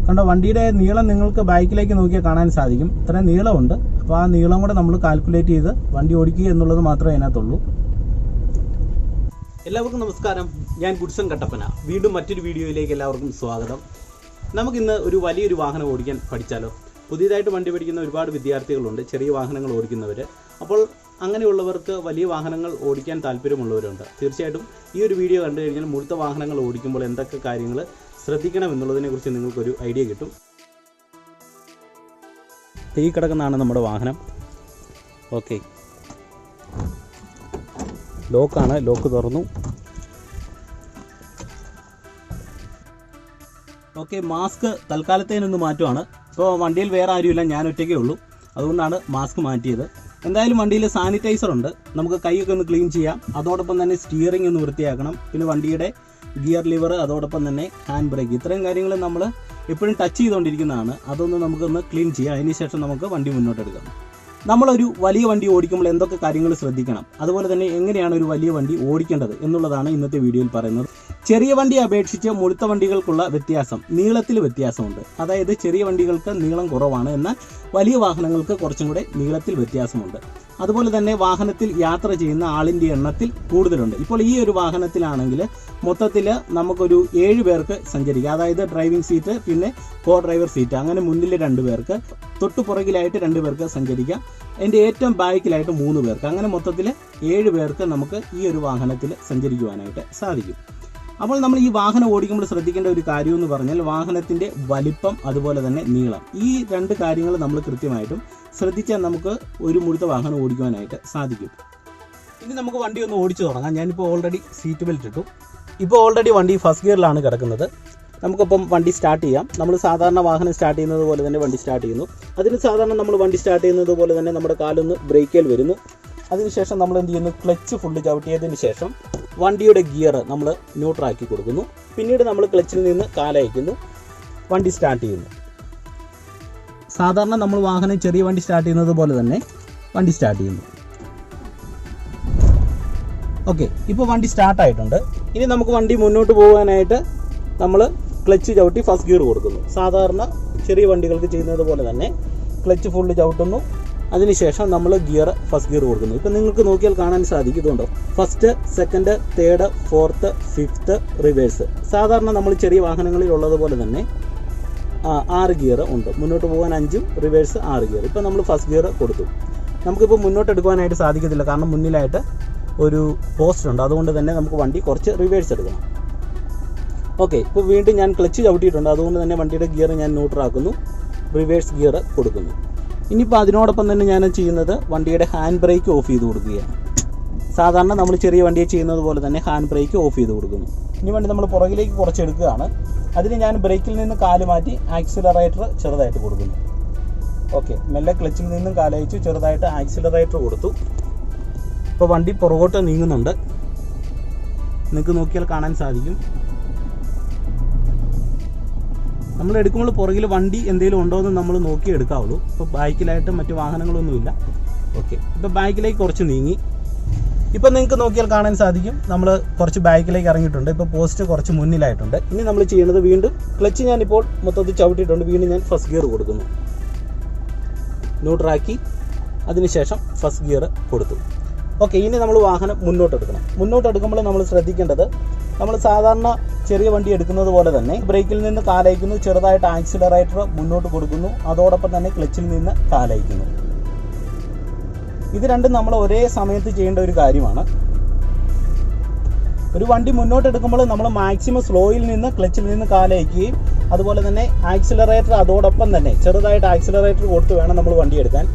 കണ്ടോ, വണ്ടിയുടെ നീളം നിങ്ങൾക്ക് ബാക്കിലേക്ക് നോക്കിയാൽ കാണാൻ സാധിക്കും. ഇത്രയും നീളമുണ്ട്. അപ്പോൾ ആ നീളം കൂടെ നമ്മൾ കാൽക്കുലേറ്റ് ചെയ്ത് വണ്ടി ഓടിക്കുക എന്നുള്ളത് മാത്രമേ അതിനകത്തുള്ളൂ. എല്ലാവർക്കും നമസ്കാരം. ഞാൻ ഗുഡ്സൺ കട്ടപ്പന. വീണ്ടും മറ്റൊരു വീഡിയോയിലേക്ക് എല്ലാവർക്കും സ്വാഗതം. നമുക്കിന്ന് ഒരു വലിയൊരു വാഹനം ഓടിക്കാൻ പഠിച്ചാലോ? പുതിയതായിട്ട് വണ്ടി പഠിക്കുന്ന ഒരുപാട് വിദ്യാർത്ഥികളുണ്ട്, ചെറിയ വാഹനങ്ങൾ ഓടിക്കുന്നവർ. അപ്പോൾ അങ്ങനെയുള്ളവർക്ക് വലിയ വാഹനങ്ങൾ ഓടിക്കാൻ താല്പര്യമുള്ളവരുണ്ട്. തീർച്ചയായിട്ടും ഈ ഒരു വീഡിയോ കണ്ടു കഴിഞ്ഞാൽ മുഴുത്ത വാഹനങ്ങൾ ഓടിക്കുമ്പോൾ എന്തൊക്കെ കാര്യങ്ങൾ ശ്രദ്ധിക്കണം എന്നുള്ളതിനെക്കുറിച്ച് നിങ്ങൾക്കൊരു ഐഡിയ കിട്ടും. ഈ കിടക്കുന്നതാണ് നമ്മുടെ വാഹനം. ഓക്കെ, ലോക്കാണ്. ലോക്ക് തുറന്നു. ഓക്കെ, മാസ്ക് തൽക്കാലത്തേനൊന്ന് മാറ്റുവാണ്. ഇപ്പോൾ വണ്ടിയിൽ വേറെ ആരുമില്ല, ഞാൻ ഒറ്റയ്ക്കേ ഉള്ളൂ. അതുകൊണ്ടാണ് മാസ്ക് മാറ്റിയത്. എന്തായാലും വണ്ടിയിൽ സാനിറ്റൈസർ ഉണ്ട്, നമുക്ക് കൈയൊക്കെ ഒന്ന് ക്ലീൻ ചെയ്യാം. അതോടൊപ്പം തന്നെ സ്റ്റിയറിംഗ് ഒന്ന് വൃത്തിയാക്കണം. പിന്നെ വണ്ടിയുടെ ഗിയർ ലിവർ, അതോടൊപ്പം തന്നെ ഹാൻഡ് ബ്രേക്ക്, ഇത്രയും കാര്യങ്ങൾ നമ്മൾ എപ്പോഴും ടച്ച് ചെയ്തുകൊണ്ടിരിക്കുന്നതാണ്. അതൊന്ന് നമുക്കൊന്ന് ക്ലീൻ ചെയ്യാം. അതിനുശേഷം നമുക്ക് വണ്ടി മുന്നോട്ടെടുക്കാം. നമ്മളൊരു വലിയ വണ്ടി ഓടിക്കുമ്പോൾ എന്തൊക്കെ കാര്യങ്ങൾ ശ്രദ്ധിക്കണം, അതുപോലെ തന്നെ എങ്ങനെയാണ് ഒരു വലിയ വണ്ടി ഓടിക്കേണ്ടത് എന്നുള്ളതാണ് ഇന്നത്തെ വീഡിയോയിൽ പറയുന്നത്. ചെറിയ വണ്ടിയെ അപേക്ഷിച്ച് മുഴുത്ത വണ്ടികൾക്കുള്ള വ്യത്യാസം, നീളത്തിൽ വ്യത്യാസമുണ്ട്. അതായത് ചെറിയ വണ്ടികൾക്ക് നീളം കുറവാണ്, എന്നാൽ വലിയ വാഹനങ്ങൾക്ക് കുറച്ചും കൂടെ നീളത്തിൽ വ്യത്യാസമുണ്ട്. അതുപോലെ തന്നെ വാഹനത്തിൽ യാത്ര ചെയ്യുന്ന ആളിൻ്റെ എണ്ണത്തിൽ കൂടുതലുണ്ട്. ഇപ്പോൾ ഈ ഒരു വാഹനത്തിലാണെങ്കിൽ മൊത്തത്തിൽ നമുക്കൊരു 7 പേർക്ക് സഞ്ചരിക്കാം. അതായത് ഡ്രൈവിംഗ് സീറ്റ്, പിന്നെ കോ ഡ്രൈവർ സീറ്റ്, അങ്ങനെ മുന്നിൽ 2 പേർക്ക്, തൊട്ടു പുറകിലായിട്ട് 2 പേർക്ക് സഞ്ചരിക്കാം. അതിൻ്റെ ഏറ്റവും ബാക്കിലായിട്ട് 3 പേർക്ക്, അങ്ങനെ മൊത്തത്തിൽ 7 പേർക്ക് നമുക്ക് ഈ ഒരു വാഹനത്തിൽ സഞ്ചരിക്കുവാനായിട്ട് സാധിക്കും. അപ്പോൾ നമ്മൾ ഈ വാഹനം ഓടിക്കുമ്പോൾ ശ്രദ്ധിക്കേണ്ട ഒരു കാര്യം എന്ന് പറഞ്ഞാൽ വാഹനത്തിൻ്റെ വലിപ്പം, അതുപോലെ തന്നെ നീളം. ഈ 2 കാര്യങ്ങൾ നമ്മൾ കൃത്യമായിട്ടും ശ്രദ്ധിച്ചാൽ നമുക്ക് ഒരു മുഴുത്ത വാഹനം ഓടിക്കുവാനായിട്ട് സാധിക്കും. ഇനി നമുക്ക് വണ്ടി ഒന്ന് ഓടിച്ചു തുടങ്ങാം. ഞാനിപ്പോൾ ഓൾറെഡി സീറ്റ് ബെൽറ്റ് ഇട്ടു. ഇപ്പോൾ ഓൾറെഡി വണ്ടി ഫസ്റ്റ് ഗിയറിലാണ് കിടക്കുന്നത്. നമുക്കിപ്പം വണ്ടി സ്റ്റാർട്ട് ചെയ്യാം. നമ്മൾ സാധാരണ വാഹനം സ്റ്റാർട്ട് ചെയ്യുന്നത് പോലെ തന്നെ വണ്ടി സ്റ്റാർട്ട് ചെയ്യുന്നു. അതിന് സാധാരണ നമ്മൾ വണ്ടി സ്റ്റാർട്ട് ചെയ്യുന്നത് പോലെ തന്നെ നമ്മുടെ കാലൊന്ന് ബ്രേക്കിൽ വരുന്നു. അതിനുശേഷം നമ്മൾ എന്ത് ചെയ്യുന്നു, ക്ലച്ച് ഫുള്ള് ചവിട്ടിയതിന് ശേഷം വണ്ടിയുടെ ഗിയർ നമ്മൾ ന്യൂട്രാക്കി കൊടുക്കുന്നു. പിന്നീട് നമ്മൾ ക്ലച്ചിൽ നിന്ന് കാലയക്കുന്നു, വണ്ടി സ്റ്റാർട്ട് ചെയ്യുന്നു. സാധാരണ നമ്മൾ വാഹനം ചെറിയ വണ്ടി സ്റ്റാർട്ട് ചെയ്യുന്നത് പോലെ തന്നെ വണ്ടി സ്റ്റാർട്ട് ചെയ്യുന്നു. ഓക്കെ, ഇപ്പോൾ വണ്ടി സ്റ്റാർട്ടായിട്ടുണ്ട്. ഇനി നമുക്ക് വണ്ടി മുന്നോട്ട് പോകാനായിട്ട് നമ്മൾ ക്ലച്ച് ചവിട്ടി ഫസ്റ്റ് ഗിയർ കൊടുക്കുന്നു. സാധാരണ ചെറിയ വണ്ടികൾക്ക് ചെയ്യുന്നത് പോലെ തന്നെ ക്ലച്ച് ഫുള്ള് ചവിട്ടുന്നു. അതിനുശേഷം നമ്മൾ ഗിയർ ഫസ്റ്റ് ഗിയർ കൊടുക്കുന്നു. ഇപ്പം നിങ്ങൾക്ക് നോക്കിയാൽ കാണാൻ സാധിക്കും, ഇതുണ്ടോ, first, second, third, fourth, fifth, reverse. സാധാരണ നമ്മൾ ചെറിയ വാഹനങ്ങളിൽ ഉള്ളതുപോലെ തന്നെ 6 ഗിയർ ഉണ്ട്. മുന്നോട്ട് പോകാൻ 5ഉം റിവേഴ്സ് 6 ഗിയർ. ഇപ്പം നമ്മൾ ഫസ്റ്റ് ഗിയർ കൊടുത്തു. നമുക്കിപ്പോൾ മുന്നോട്ട് എടുക്കുവാനായിട്ട് സാധിക്കത്തില്ല, കാരണം മുന്നിലായിട്ട് ഒരു പോസ്റ്റ് ഉണ്ട്. അതുകൊണ്ട് തന്നെ നമുക്ക് വണ്ടി കുറച്ച് റിവേഴ്സ് എടുക്കണം. ഓക്കെ, ഇപ്പോൾ വീണ്ടും ഞാൻ ക്ലച്ച് ചവിട്ടിയിട്ടുണ്ട്. അതുകൊണ്ട് തന്നെ വണ്ടിയുടെ ഗിയർ ഞാൻ ന്യൂട്രാക്കുന്നു, റിവേഴ്സ് ഗിയർ കൊടുക്കുന്നു. ഇനിയിപ്പോൾ അതിനോടൊപ്പം തന്നെ ഞാൻ ചെയ്യുന്നത് വണ്ടിയുടെ ഹാൻഡ് ബ്രേക്ക് ഓഫ് ചെയ്ത് കൊടുക്കുകയാണ്. സാധാരണ നമ്മൾ ചെറിയ വണ്ടിയെ ചെയ്യുന്നത് പോലെ തന്നെ ഹാൻഡ് ബ്രേക്ക് ഓഫ് ചെയ്ത് കൊടുക്കുന്നു. ഇനി വണ്ടി നമ്മൾ പുറകിലേക്ക് കുറച്ചെടുക്കുകയാണ്. അതിന് ഞാൻ ബ്രേക്കിൽ നിന്ന് കാല് മാറ്റി ആക്സിലറേറ്റർ ചെറുതായിട്ട് കൊടുക്കുന്നു. ഓക്കെ, മെല്ലെ ക്ലച്ചിൽ നിന്നും കാലയച്ചു ചെറുതായിട്ട് ആക്സിലറേറ്റർ കൊടുത്തു. ഇപ്പോൾ വണ്ടി പുറകോട്ട് നീങ്ങുന്നുണ്ട്. നിങ്ങൾക്ക് നോക്കിയാൽ കാണാൻ സാധിക്കും. നമ്മൾ എടുക്കുമ്പോൾ പുറകിൽ വണ്ടി എന്തെങ്കിലും ഉണ്ടോ എന്ന് നമ്മൾ നോക്കി എടുക്കാവുള്ളൂ. ഇപ്പോൾ ബാക്കിലായിട്ട് മറ്റു വാഹനങ്ങളൊന്നുമില്ല. ഓക്കെ, ഇപ്പോൾ ബാക്കിലേക്ക് കുറച്ച് നീങ്ങി. ഇപ്പോൾ നിങ്ങൾക്ക് നോക്കിയാൽ കാണാൻ സാധിക്കും നമ്മൾ കുറച്ച് ബാക്കിലേക്ക് ഇറങ്ങിയിട്ടുണ്ട്. ഇപ്പോൾ പോസ്റ്റ് കുറച്ച് മുന്നിലായിട്ടുണ്ട്. ഇനി നമ്മൾ ചെയ്യുന്നത് വീണ്ടും ക്ലച്ച് ഞാനിപ്പോൾ മൊത്തത്തിൽ ചവിട്ടിയിട്ടുണ്ട്. വീണ്ടും ഞാൻ ഫസ്റ്റ് ഗിയർ കൊടുക്കുന്നു, ന്യൂട്രാക്കി. അതിനുശേഷം ഫസ്റ്റ് ഗിയർ കൊടുത്തു. ഓക്കെ, ഇനി നമ്മൾ വാഹനം മുന്നോട്ടെടുക്കണം. മുന്നോട്ടെടുക്കുമ്പോൾ നമ്മൾ ശ്രദ്ധിക്കേണ്ടത്, നമ്മൾ സാധാരണ ചെറിയ വണ്ടി എടുക്കുന്നത് പോലെ തന്നെ ബ്രേക്കിൽ നിന്ന് കാലയക്കുന്നു, ചെറുതായിട്ട് ആക്സിലറേറ്റർ മുന്നോട്ട് കൊടുക്കുന്നു, അതോടൊപ്പം തന്നെ ക്ലച്ചിൽ നിന്ന് കാലയക്കുന്നു. ഇത് രണ്ടും നമ്മൾ ഒരേ സമയത്ത് ചെയ്യേണ്ട ഒരു കാര്യമാണ്. ഒരു വണ്ടി മുന്നോട്ടെടുക്കുമ്പോൾ നമ്മൾ മാക്സിമം സ്ലോയിൽ നിന്ന് ക്ലച്ചിൽ നിന്ന് കാലയക്കുകയും അതുപോലെ തന്നെ ആക്സിലറേറ്റർ അതോടൊപ്പം തന്നെ ചെറുതായിട്ട് ആക്സിലറേറ്റർ കൊടുത്ത് വേണം നമ്മൾ വണ്ടി എടുക്കാൻ.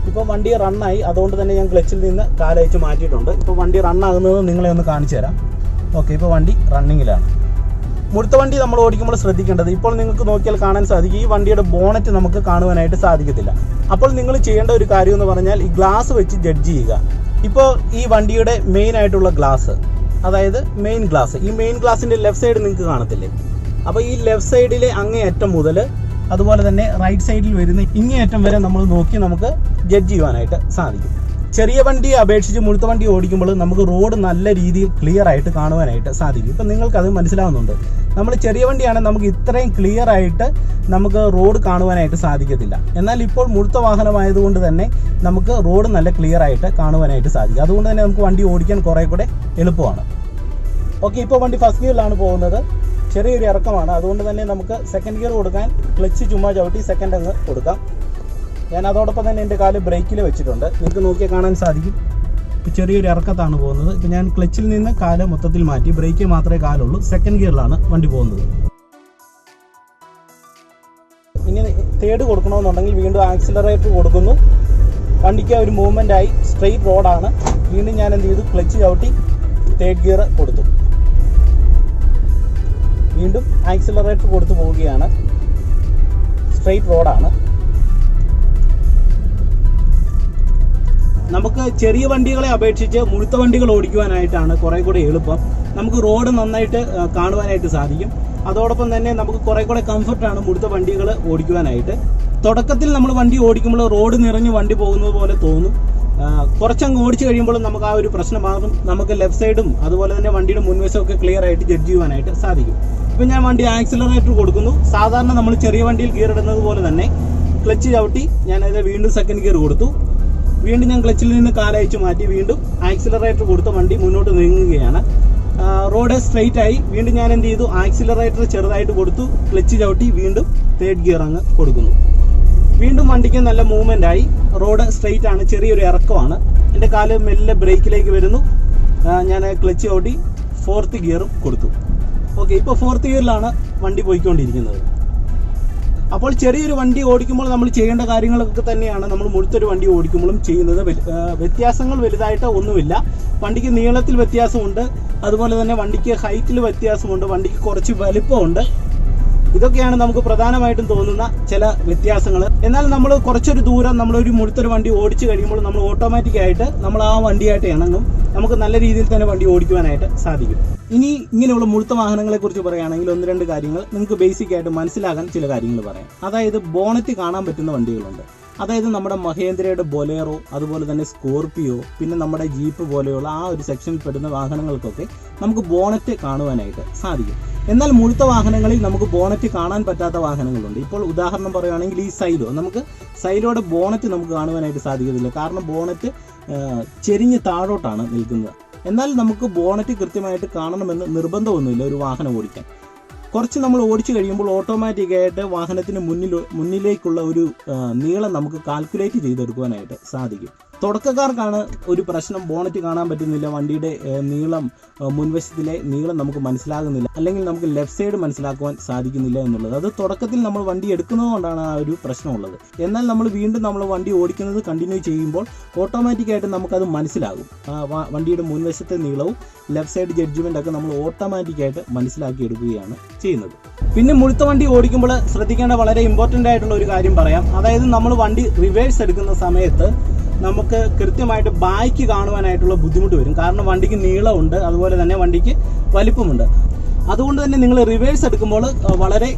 ഇപ്പോൾ വണ്ടി റണ്ണായി, അതുകൊണ്ട് തന്നെ ഞാൻ ക്ലച്ചിൽ നിന്ന് കാലയച്ച് മാറ്റിയിട്ടുണ്ട്. ഇപ്പോൾ വണ്ടി റണ്ണാകുന്നത് നിങ്ങളെ ഒന്ന് കാണിച്ചു തരാം. ഓക്കെ, ഇപ്പോൾ വണ്ടി റണ്ണിങ്ങിലാണ്. മുഴുത്ത വണ്ടി നമ്മൾ ഓടിക്കുമ്പോൾ ശ്രദ്ധിക്കേണ്ടത്, ഇപ്പോൾ നിങ്ങൾക്ക് നോക്കിയാൽ കാണാൻ സാധിക്കും, ഈ വണ്ടിയുടെ ബോണറ്റ് നമുക്ക് കാണുവാനായിട്ട് സാധിക്കത്തില്ല. അപ്പോൾ നിങ്ങൾ ചെയ്യേണ്ട ഒരു കാര്യം എന്ന് പറഞ്ഞാൽ ഈ ഗ്ലാസ് വെച്ച് ജഡ്ജ് ചെയ്യുക. ഇപ്പോൾ ഈ വണ്ടിയുടെ മെയിൻ ആയിട്ടുള്ള ഗ്ലാസ്, അതായത് മെയിൻ ഗ്ലാസ്, ഈ മെയിൻ ഗ്ലാസിൻ്റെ ലെഫ്റ്റ് സൈഡ് നിങ്ങൾക്ക് കാണത്തില്ലേ? അപ്പോൾ ഈ ലെഫ്റ്റ് സൈഡിലെ അങ്ങേയറ്റം മുതൽ അതുപോലെ തന്നെ റൈറ്റ് സൈഡിൽ വരുന്ന ഇങ്ങേയറ്റം വരെ നമ്മൾ നോക്കി നമുക്ക് ജഡ്ജ് ചെയ്യുവാനായിട്ട് സാധിക്കും. ചെറിയ വണ്ടിയെ അപേക്ഷിച്ച് മുഴുത്ത വണ്ടി ഓടിക്കുമ്പോൾ നമുക്ക് റോഡ് നല്ല രീതിയിൽ ക്ലിയർ ആയിട്ട് കാണുവാനായിട്ട് സാധിക്കും. ഇപ്പം നിങ്ങൾക്കത് മനസ്സിലാവുന്നുണ്ട്. നമ്മൾ ചെറിയ വണ്ടിയാണെങ്കിൽ നമുക്ക് ഇത്രയും ക്ലിയർ ആയിട്ട് നമുക്ക് റോഡ് കാണുവാനായിട്ട് സാധിക്കത്തില്ല. എന്നാൽ ഇപ്പോൾ മുഴുത്ത വാഹനമായതുകൊണ്ട് തന്നെ നമുക്ക് റോഡ് നല്ല ക്ലിയർ ആയിട്ട് കാണുവാനായിട്ട് സാധിക്കും. അതുകൊണ്ട് തന്നെ നമുക്ക് വണ്ടി ഓടിക്കാൻ കുറേ കൂടെ എളുപ്പമാണ്. ഓക്കെ, ഇപ്പോൾ വണ്ടി ഫസ്റ്റ് ഗിയറിലാണ് പോകുന്നത്. ചെറിയൊരു ഇറക്കമാണ്. അതുകൊണ്ട് തന്നെ നമുക്ക് സെക്കൻഡ് ഗിയർ കൊടുക്കാൻ ക്ലച്ച് ചുമ്മാ ചവിട്ടി സെക്കൻഡ് അങ്ങ് കൊടുക്കാം. ഞാൻ അതോടൊപ്പം തന്നെ എൻ്റെ കാല് ബ്രേക്കിൽ വെച്ചിട്ടുണ്ട്. നിങ്ങൾക്ക് നോക്കിയാൽ കാണാൻ സാധിക്കും. ഇപ്പോൾ ചെറിയൊരു ഇറക്കത്താണ് പോകുന്നത്. ഇപ്പോൾ ഞാൻ ക്ലച്ചിൽ നിന്ന് കാല് മൊത്തത്തിൽ മാറ്റി ബ്രേക്കിൽ മാത്രമേ കാലുള്ളൂ. സെക്കൻഡ് ഗിയറിലാണ് വണ്ടി പോകുന്നത്. ഇനി തേർഡ് കൊടുക്കണമെന്നുണ്ടെങ്കിൽ വീണ്ടും ആക്സിലറേറ്റർ കൊടുക്കുന്നു. വണ്ടിക്ക് ഒരു മൂവ്മെൻ്റ് ആയി. സ്ട്രെയിറ്റ് റോഡാണ്. വീണ്ടും ഞാൻ എന്ത് ചെയ്തു, ക്ലച്ച് ചവിട്ടി തേർഡ് ഗിയർ കൊടുത്തു. വീണ്ടും ആക്സിലറേറ്റർ കൊടുത്തു പോവുകയാണ്. സ്ട്രെയിറ്റ് റോഡാണ്. നമുക്ക് ചെറിയ വണ്ടികളെ അപേക്ഷിച്ച് മുഴുത്ത വണ്ടികൾ ഓടിക്കുവാനായിട്ടാണ് കുറേ കൂടെ എളുപ്പം. നമുക്ക് റോഡ് നന്നായിട്ട് കാണുവാനായിട്ട് സാധിക്കും. അതോടൊപ്പം തന്നെ നമുക്ക് കുറേ കൂടെ കംഫർട്ടാണ് മുഴുത്ത വണ്ടികൾ ഓടിക്കുവാനായിട്ട്. തുടക്കത്തിൽ നമ്മൾ വണ്ടി ഓടിക്കുമ്പോൾ റോഡ് നിറഞ്ഞ് വണ്ടി പോകുന്നത് പോലെ തോന്നും. കുറച്ചങ്ങ് ഓടിച്ചു കഴിയുമ്പോൾ നമുക്ക് ആ ഒരു പ്രശ്നം മാറും. നമുക്ക് ലെഫ്റ്റ് സൈഡും അതുപോലെ തന്നെ വണ്ടിയുടെ മുൻവശമൊക്കെ ക്ലിയർ ആയിട്ട് ജഡ്ജ് ചെയ്യുവാനായിട്ട് സാധിക്കും. ഇപ്പം ഞാൻ വണ്ടി ആക്സിലറേറ്റർ കൊടുക്കുന്നു. സാധാരണ നമ്മൾ ചെറിയ വണ്ടിയിൽ ഗിയർ ഇടുന്നത് പോലെ തന്നെ ക്ലച്ച് ചവിട്ടി ഞാനത് വീണ്ടും സെക്കൻഡ് ഗിയർ കൊടുത്തു. വീണ്ടും ഞാൻ ക്ലച്ചിൽ നിന്ന് കാലയച്ച് മാറ്റി വീണ്ടും ആക്സിലറേറ്റർ കൊടുത്ത വണ്ടി മുന്നോട്ട് നീങ്ങുകയാണ്. റോഡ് സ്ട്രെയിറ്റ് ആയി. വീണ്ടും ഞാൻ എന്ത് ചെയ്തു, ആക്സിലറേറ്റർ ചെറുതായിട്ട് കൊടുത്തു. ക്ലച്ച് ചവിട്ടി വീണ്ടും തേർഡ് ഗിയർ അങ്ങ് കൊടുക്കുന്നു. വീണ്ടും വണ്ടിക്ക് നല്ല മൂവ്മെൻ്റ് ആയി. റോഡ് സ്ട്രെയിറ്റ് ആണ്. ചെറിയൊരു ഇറക്കമാണ്. എൻ്റെ കാല് മെല്ലെ ബ്രേക്കിലേക്ക് വരുന്നു. ഞാൻ ക്ലച്ച് ചവിട്ടി ഫോർത്ത് ഗിയറും കൊടുത്തു. ഓക്കെ, ഇപ്പോൾ ഫോർത്ത് ഗിയറിലാണ് വണ്ടി പോയിക്കൊണ്ടിരിക്കുന്നത്. അപ്പോൾ ചെറിയൊരു വണ്ടി ഓടിക്കുമ്പോൾ നമ്മൾ ചെയ്യേണ്ട കാര്യങ്ങളൊക്കെ തന്നെയാണ് നമ്മൾ മുഴുത്തൊരു വണ്ടി ഓടിക്കുമ്പോഴും ചെയ്യുന്നത്. വ്യത്യാസങ്ങൾ വലുതായിട്ട് ഒന്നുമില്ല. വണ്ടിക്ക് നീളത്തിൽ വ്യത്യാസമുണ്ട്. അതുപോലെ തന്നെ വണ്ടിക്ക് ഹൈറ്റിൽ വ്യത്യാസമുണ്ട്. വണ്ടിക്ക് കുറച്ച് വലിപ്പമുണ്ട്. ഇതൊക്കെയാണ് നമുക്ക് പ്രധാനമായിട്ടും തോന്നുന്ന ചില വ്യത്യാസങ്ങൾ. എന്നാൽ നമ്മൾ കുറച്ചൊരു ദൂരം നമ്മളൊരു മുഴുത്തൊരു വണ്ടി ഓടിച്ചു കഴിയുമ്പോൾ നമ്മൾ ഓട്ടോമാറ്റിക്കായിട്ട് നമ്മൾ ആ വണ്ടിയായിട്ട് ഇണങ്ങും. നമുക്ക് നല്ല രീതിയിൽ തന്നെ വണ്ടി ഓടിക്കുവാനായിട്ട് സാധിക്കും. ഇനി ഇങ്ങനെയുള്ള മുഴുത്ത വാഹനങ്ങളെക്കുറിച്ച് പറയുകയാണെങ്കിൽ ഒന്ന് രണ്ട് കാര്യങ്ങൾ നിങ്ങൾക്ക് ബേസിക് ആയിട്ട് മനസ്സിലാകാൻ ചില കാര്യങ്ങൾ പറയാം. അതായത് ബോണറ്റ് കാണാൻ പറ്റുന്ന വണ്ടികളുണ്ട്. അതായത് നമ്മുടെ മഹേന്ദ്രയുടെ ബൊലേറോ, അതുപോലെ തന്നെ സ്കോർപിയോ, പിന്നെ നമ്മുടെ ജീപ്പ് പോലെയുള്ള ആ ഒരു സെക്ഷനിൽ പെടുന്ന വാഹനങ്ങൾക്കൊക്കെ നമുക്ക് ബോണറ്റ് കാണുവാനായിട്ട് സാധിക്കും. എന്നാൽ മുഴുത്ത വാഹനങ്ങളിൽ നമുക്ക് ബോണറ്റ് കാണാൻ പറ്റാത്ത വാഹനങ്ങളുണ്ട്. ഇപ്പോൾ ഉദാഹരണം പറയുകയാണെങ്കിൽ ഈ നമുക്ക് സൈലോയുടെ ബോണറ്റ് നമുക്ക് കാണുവാനായിട്ട് സാധിക്കത്തില്ല. കാരണം ബോണറ്റ് ചെരിഞ്ഞ് താഴോട്ടാണ് നിൽക്കുന്നത്. എന്നാൽ നമുക്ക് ബോണറ്റ് കൃത്യമായിട്ട് കാണണമെന്ന് നിർബന്ധമൊന്നുമില്ല ഒരു വാഹനം ഓടിക്കാൻ. കുറച്ച് നമ്മൾ ഓടിച്ചു കഴിയുമ്പോൾ ഓട്ടോമാറ്റിക്കായിട്ട് വാഹനത്തിന് മുന്നിലേക്കുള്ള ഒരു നീളം നമുക്ക് കാൽക്കുലേറ്റ് ചെയ്തെടുക്കുവാനായിട്ട് സാധിക്കും. തുടക്കക്കാർക്കാണ് ഒരു പ്രശ്നം, ബോണറ്റ് കാണാൻ പറ്റുന്നില്ല, വണ്ടിയുടെ നീളം, മുൻവശത്തിലെ നീളം നമുക്ക് മനസ്സിലാകുന്നില്ല, അല്ലെങ്കിൽ നമുക്ക് ലെഫ്റ്റ് സൈഡ് മനസ്സിലാക്കുവാൻ സാധിക്കുന്നില്ല എന്നുള്ളത്. അത് തുടക്കത്തിൽ നമ്മൾ വണ്ടി എടുക്കുന്നത് കൊണ്ടാണ് ആ ഒരു പ്രശ്നമുള്ളത്. എന്നാൽ നമ്മൾ വീണ്ടും വണ്ടി ഓടിക്കുന്നത് കണ്ടിന്യൂ ചെയ്യുമ്പോൾ ഓട്ടോമാറ്റിക്കായിട്ട് നമുക്കത് മനസ്സിലാകും. വണ്ടിയുടെ മുൻവശത്തെ നീളവും ലെഫ്റ്റ് സൈഡ് ജഡ്ജ്മെൻ്റ് ഒക്കെ നമ്മൾ ഓട്ടോമാറ്റിക്കായിട്ട് മനസ്സിലാക്കി എടുക്കുകയാണ് ചെയ്യുന്നത്. പിന്നെ മുഴുത്ത വണ്ടി ഓടിക്കുമ്പോൾ ശ്രദ്ധിക്കേണ്ട വളരെ ഇമ്പോർട്ടൻ്റ് ആയിട്ടുള്ള ഒരു കാര്യം പറയാം. അതായത് നമ്മൾ വണ്ടി റിവേഴ്സ് എടുക്കുന്ന സമയത്ത് നമുക്ക് കൃത്യമായിട്ട് ബാക്ക് കാണുവാനായിട്ടുള്ള ബുദ്ധിമുട്ട് വരും. കാരണം വണ്ടിക്ക് നീളമുണ്ട്, അതുപോലെ തന്നെ വണ്ടിക്ക് വലിപ്പമുണ്ട്. അതുകൊണ്ട് തന്നെ നിങ്ങൾ റിവേഴ്സ് എടുക്കുമ്പോൾ വളരെ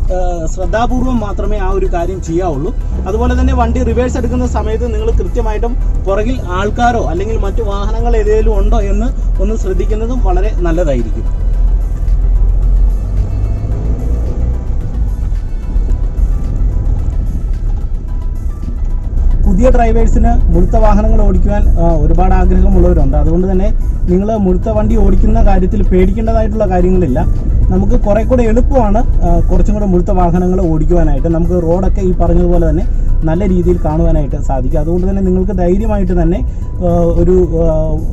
ശ്രദ്ധാപൂർവം മാത്രമേ ആ ഒരു കാര്യം ചെയ്യാവുള്ളൂ. അതുപോലെ തന്നെ വണ്ടി റിവേഴ്സ് എടുക്കുന്ന സമയത്ത് നിങ്ങൾ കൃത്യമായിട്ടും പുറകിൽ ആൾക്കാരോ അല്ലെങ്കിൽ മറ്റു വാഹനങ്ങൾ ഏതെങ്കിലും ഉണ്ടോ എന്ന് ഒന്ന് ശ്രദ്ധിക്കുന്നതും വളരെ നല്ലതായിരിക്കും. പുതിയ ഡ്രൈവേഴ്സിന് മുഴുത്ത വാഹനങ്ങൾ ഓടിക്കുവാൻ ഒരുപാട് ആഗ്രഹമുള്ളവരുണ്ട്. അതുകൊണ്ട് തന്നെ നിങ്ങൾ മുഴുത്ത വണ്ടി ഓടിക്കുന്ന കാര്യത്തിൽ പേടിക്കേണ്ടതായിട്ടുള്ള കാര്യങ്ങളില്ല. നമുക്ക് കുറേ കൂടെ എളുപ്പമാണ് കുറച്ചും കൂടെ മുഴുത്ത വാഹനങ്ങൾ ഓടിക്കുവാനായിട്ട്. നമുക്ക് റോഡൊക്കെ ഈ പറഞ്ഞതുപോലെ തന്നെ നല്ല രീതിയിൽ കാണുവാനായിട്ട് സാധിക്കും. അതുകൊണ്ട് തന്നെ നിങ്ങൾക്ക് ധൈര്യമായിട്ട് തന്നെ ഒരു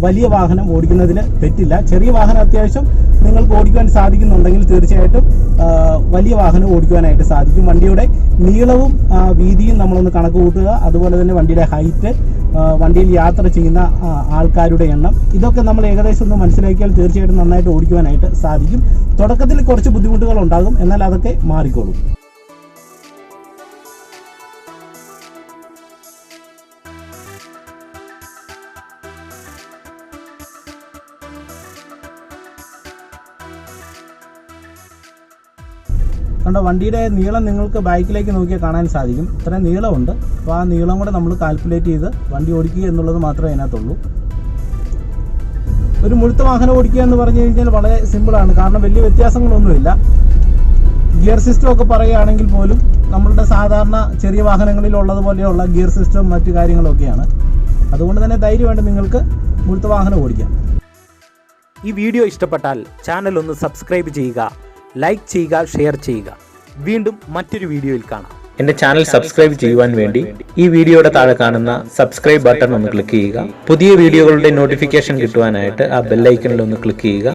വലിയ വാഹനം ഓടിക്കുന്നതിന് തെറ്റില്ല. ചെറിയ വാഹനം അത്യാവശ്യം നിങ്ങൾക്ക് ഓടിക്കുവാൻ സാധിക്കുന്നുണ്ടെങ്കിൽ തീർച്ചയായിട്ടും വലിയ വാഹനം ഓടിക്കുവാനായിട്ട് സാധിക്കും. വണ്ടിയുടെ നീളവും വീതിയും നമ്മളൊന്ന് കണക്ക് കൂട്ടുക. അതുപോലെ തന്നെ വണ്ടിയുടെ ഹൈറ്റ്, വണ്ടിയിൽ യാത്ര ചെയ്യുന്ന ആൾക്കാരുടെ എണ്ണം, ഇതൊക്കെ നമ്മൾ ഏകദേശം ഒന്ന് മനസ്സിലാക്കിയാൽ തീർച്ചയായിട്ടും നന്നായിട്ട് ഓടിക്കുവാനായിട്ട് സാധിക്കും. തുടക്കത്തിൽ കുറച്ച് ബുദ്ധിമുട്ടുകൾ ഉണ്ടാകും, എന്നാൽ അതൊക്കെ മാറിക്കോളും. കണ്ടോ, വണ്ടിയുടെ നീളം നിങ്ങൾക്ക് ബാക്കിലേക്ക് നോക്കിയാൽ കാണാൻ സാധിക്കും. ഇത്രയും നീളമുണ്ട്. അപ്പോൾ ആ നീളം കൂടെ നമ്മൾ കാൽക്കുലേറ്റ് ചെയ്ത് വണ്ടി ഓടിക്കുക എന്നുള്ളത് മാത്രമേ അതിനകത്തുള്ളൂ. ഒരു മുഴുത്ത വാഹനം ഓടിക്കുക എന്ന് പറഞ്ഞു കഴിഞ്ഞാൽ വളരെ സിമ്പിളാണ്. കാരണം വലിയ വ്യത്യാസങ്ങളൊന്നുമില്ല. ഗിയർ സിസ്റ്റം ഒക്കെ പറയുകയാണെങ്കിൽ പോലും നമ്മളുടെ സാധാരണ ചെറിയ വാഹനങ്ങളിൽ ഉള്ളതുപോലെയുള്ള ഗിയർ സിസ്റ്റവും മറ്റു കാര്യങ്ങളൊക്കെയാണ്. അതുകൊണ്ട് തന്നെ ധൈര്യമായിട്ട് നിങ്ങൾക്ക് മുഴുത്ത വാഹനം ഓടിക്കാം. ഈ വീഡിയോ ഇഷ്ടപ്പെട്ടാൽ ചാനൽ ഒന്ന് സബ്സ്ക്രൈബ് ചെയ്യുക, ലൈക്ക് ചെയ്യുക, ഷെയർ ചെയ്യുക. വീണ്ടും മറ്റൊരു വീഡിയോയിൽ കാണാം. എന്റെ ചാനൽ സബ്സ്ക്രൈബ് ചെയ്യുവാൻ വേണ്ടി ഈ വീഡിയോയുടെ താഴെ കാണുന്ന സബ്സ്ക്രൈബ് ബട്ടൺ ഒന്ന് ക്ലിക്ക് ചെയ്യുക. പുതിയ വീഡിയോകളുടെ നോട്ടിഫിക്കേഷൻ കിട്ടുവാനായിട്ട് ആ ബെൽ ഐക്കണിൽ ഒന്ന് ക്ലിക്ക് ചെയ്യുക.